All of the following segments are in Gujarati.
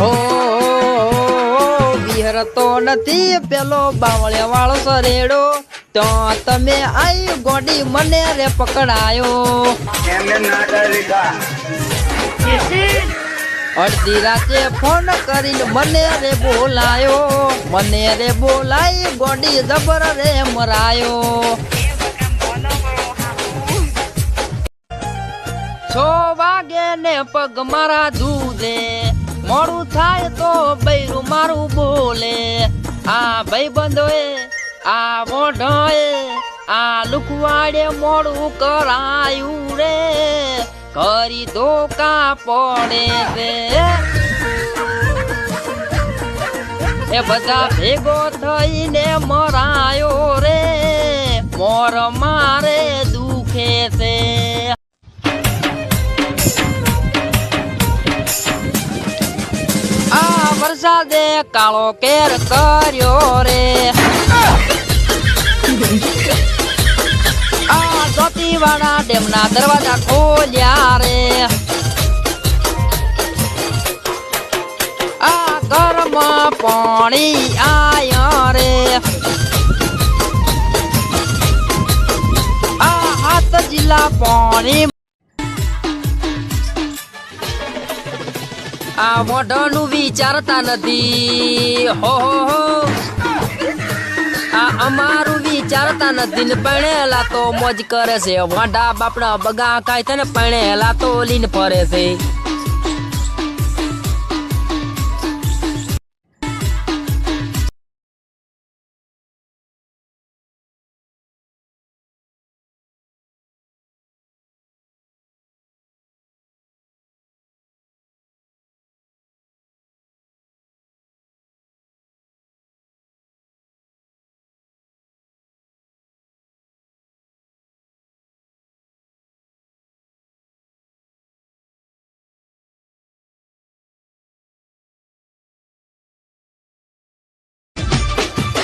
ઓ વિહરતો નથી પેલો બાવળે વાળો સરેડો તો તમે આઈ ગોડી મને રે પકડાયો અડધી રાતે ફોન કરીને મને રે બોલાઈ ગોડી જબર રે મરાયો 6 વાગે ને પગ મારા ધૂલે મોડું થાય તો બૈરું મારું બોલે આ ભાઈબંધોએ આ મોઢોએ આ લુકવાડે મોડું કરાયું રે કરી ધોકા પડે રે એ બધા ભેગો થઈને મરાયો રે મોર મારે દુખે છે આ વરસાદે કાળો કેર કર્યો રે આ ધોતીવાળા ડેમના દરવાજા ખોલ્યા રે આ ઘરમાં પાણી આયા રે આ હાથ જિલ્લા પાણી આ મોઢાનું વિચારતા નથી હો આ અમારું વિચારતા નથી ને પણેલા તો મોજ કરે છે વાંઢા બાપડા બગા કાય તને પણેલા તો લીન ફરે છે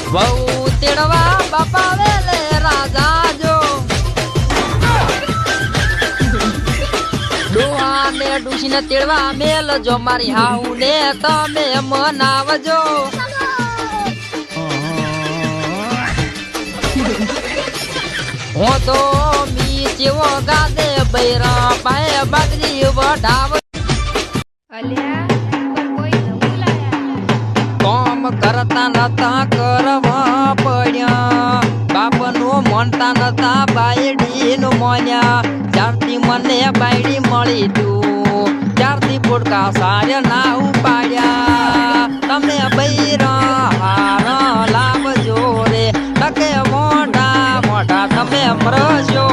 બહુ તેડવા બાપા વેલે રાજા જો ડોહા ને ડુસીને તેડવા મેલ જો મારી હાહુ ને તમે મનાવજો હું તો મી જેવો ગાદે બૈરા પાએ બાજરી વઢાવ કામ કરતા નતા કરવા પડ્યા બાપનો મનતા નતા બાયડીનું મોન્યા જ્યારથી મને બાયડી મળી તું ત્યારથી પોટકા સારે ના ઉપાડ્યા તમે બૈરા હાર લાવજો રે ટકે મોઢા તમે મરજો